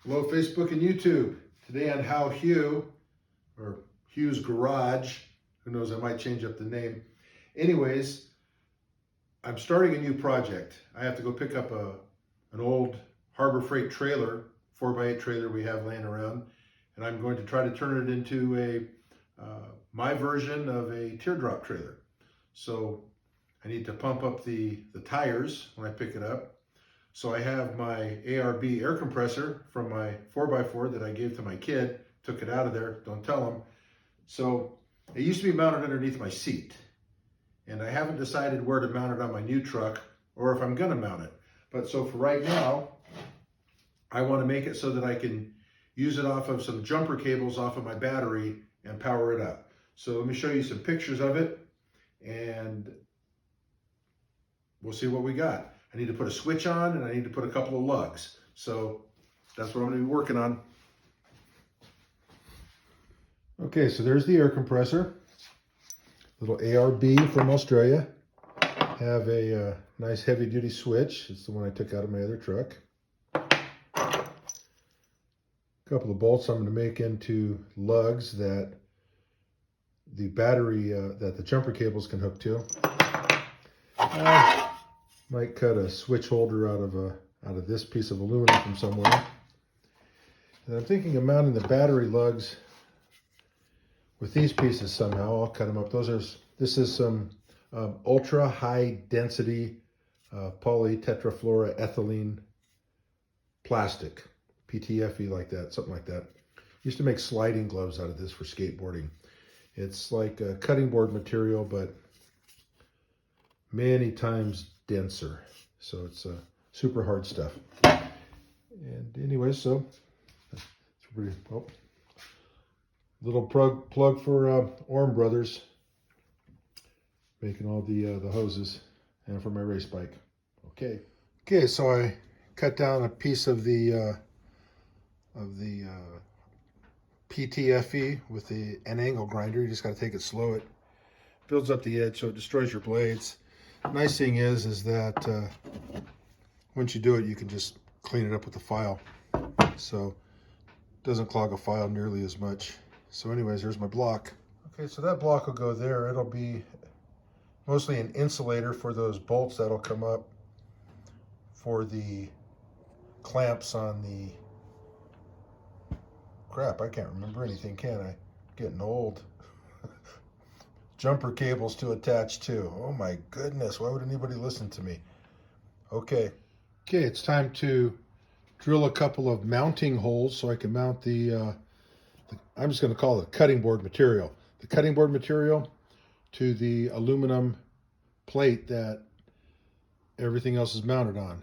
Hello, Facebook and YouTube. Today on How Hugh, or Hugh's Garage. Who knows, I might change up the name. Anyways, I'm starting a new project. I have to go pick up an old Harbor Freight trailer, 4x8 trailer we have laying around, and I'm going to try to turn it into my version of a teardrop trailer. So I need to pump up the tires when I pick it up. So I have my ARB air compressor from my 4x4 that I gave to my kid, took it out of there, don't tell him. So it used to be mounted underneath my seat. And I haven't decided where to mount it on my new truck or if I'm gonna mount it. But so for right now, I wanna make it so that I can use it off of some jumper cables off of my battery and power it up. So let me show you some pictures of it and we'll see what we got. I need to put a switch on and I need to put a couple of lugs. So that's what I'm gonna be working on. Okay, so there's the air compressor. Little ARB from Australia. Have a nice heavy duty switch. It's the one I took out of my other truck. A couple of bolts I'm gonna make into lugs that the battery, that the jumper cables can hook to. Might cut a switch holder out of this piece of aluminum from somewhere. And I'm thinking of mounting the battery lugs with these pieces somehow. I'll cut them up. This is some ultra high density polytetrafluoroethylene plastic, PTFE like that, something like that. Used to make sliding gloves out of this for skateboarding. It's like a cutting board material, but many times denser. So it's super hard stuff. And anyway, so it's pretty, little plug for Orm Brothers, making all the hoses, and for my race bike. Okay, so I cut down a piece of the PTFE with an angle grinder. You just got to take it slow. It builds up the edge so it destroys your blades. Nice thing is that once you do it, you can just clean it up with a file, so it doesn't clog a file nearly as much. So anyways, there's my block. Okay, so that block will go there. It'll be mostly an insulator for those bolts that'll come up for the clamps on the, crap, I can't remember anything, can I? Getting old. Jumper cables to attach to. Oh my goodness, why would anybody listen to me? Okay, it's time to drill a couple of mounting holes so I can mount the I'm just going to call it cutting board material. The cutting board material to the aluminum plate that everything else is mounted on.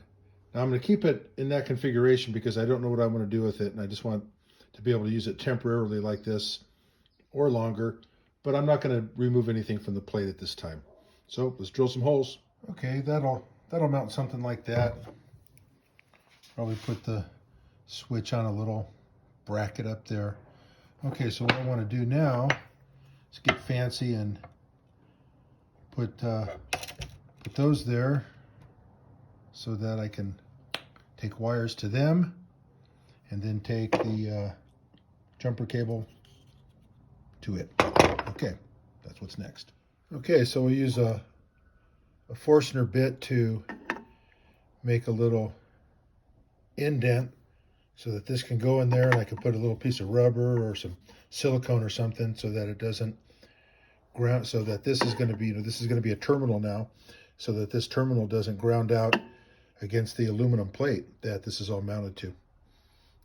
Now I'm going to keep it in that configuration because I don't know what I'm going to do with it, and I just want to be able to use it temporarily like this or longer, but I'm not going to remove anything from the plate at this time. So let's drill some holes. Okay, that'll mount something like that. Probably put the switch on a little bracket up there. Okay, so what I want to do now is get fancy and put those there so that I can take wires to them and then take the jumper cable to it. Okay, that's what's next. Okay, so we'll use a Forstner bit to make a little indent so that this can go in there, and I can put a little piece of rubber or some silicone or something so that it doesn't ground, so that this is going to be, this is going to be a terminal now, so that this terminal doesn't ground out against the aluminum plate that this is all mounted to.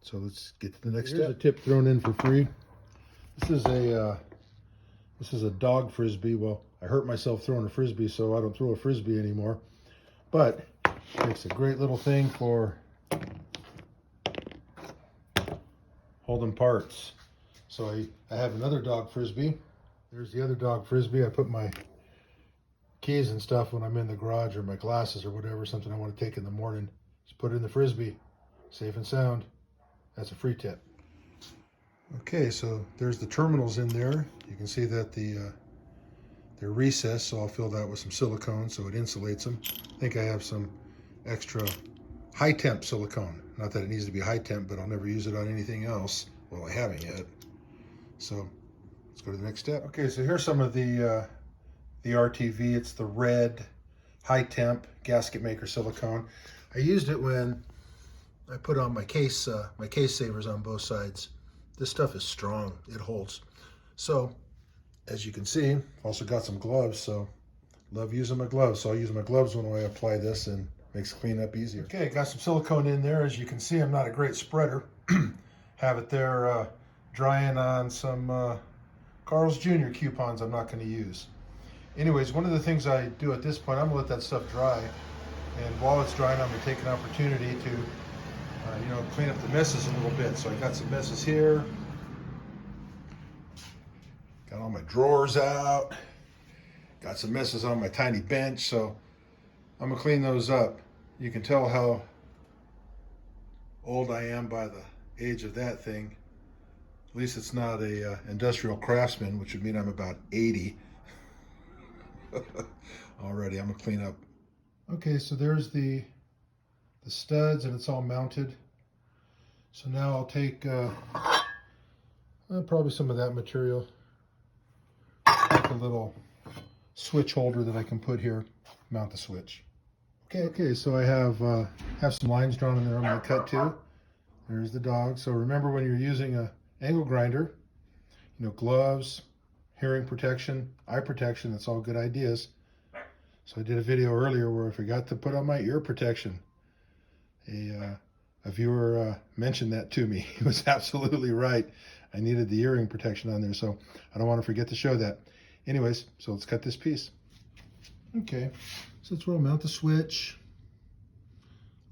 So let's get to the next step. Here's a tip thrown in for free. This is a dog frisbee. Well, I hurt myself throwing a frisbee, so I don't throw a frisbee anymore. But it's a great little thing for holding parts. So I have another dog frisbee. There's the other dog frisbee. I put my keys and stuff when I'm in the garage, or my glasses or whatever, something I want to take in the morning. Just put it in the frisbee, safe and sound. That's a free tip. Okay, so there's the terminals in there. You can see that they're recessed, so I'll fill that with some silicone so it insulates them. I think I have some extra high temp silicone. Not that it needs to be high temp, but I'll never use it on anything else. Well, I haven't yet. So let's go to the next step. Okay, so here's some of the RTV. It's the red high temp gasket maker silicone. I used it when I put on my case savers on both sides. This stuff is strong, it holds. So as you can see, I've also got some gloves, so love using my gloves. So I'll use my gloves when I apply this, and makes cleanup easier. Okay, got some silicone in there. As you can see, I'm not a great spreader. Have it there drying on some Carl's Jr. coupons I'm not going to use. Anyways, one of the things I do at this point, I'm going to let that stuff dry. And while it's drying, I'm going to take an opportunity to clean up the messes a little bit. So I got some messes here. Got all my drawers out. Got some messes on my tiny bench. So I'm going to clean those up. You can tell how old I am by the age of that thing. At least it's not a industrial craftsman, which would mean I'm about 80. Already, I'm going to clean up. Okay, so there's the studs, and it's all mounted. So now I'll take probably some of that material, like a little switch holder that I can put here, mount the switch. Okay, so I have some lines drawn in there I'm going to cut to. There's the dog. So remember, when you're using a angle grinder, gloves, hearing protection, eye protection, that's all good ideas. So I did a video earlier where I forgot to put on my ear protection. A viewer mentioned that to me. He was absolutely right. I needed the earring protection on there, so I don't want to forget to show that. Anyways, so let's cut this piece. Okay, so that's where I'll mount the switch.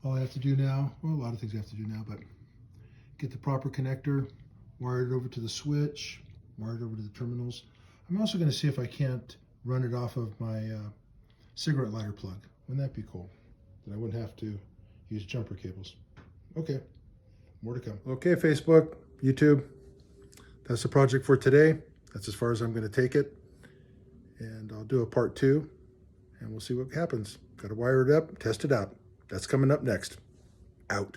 All I have to do now, well, a lot of things I have to do now, but get the proper connector, wire it over to the switch, wire it over to the terminals. I'm also going to see if I can't run it off of my cigarette lighter plug. Wouldn't that be cool? Then I wouldn't have to use jumper cables. Okay, more to come. Okay, Facebook, YouTube, that's the project for today. That's as far as I'm going to take it. And I'll do a part 2, and we'll see what happens. Got to wire it up, test it out. That's coming up next. Out.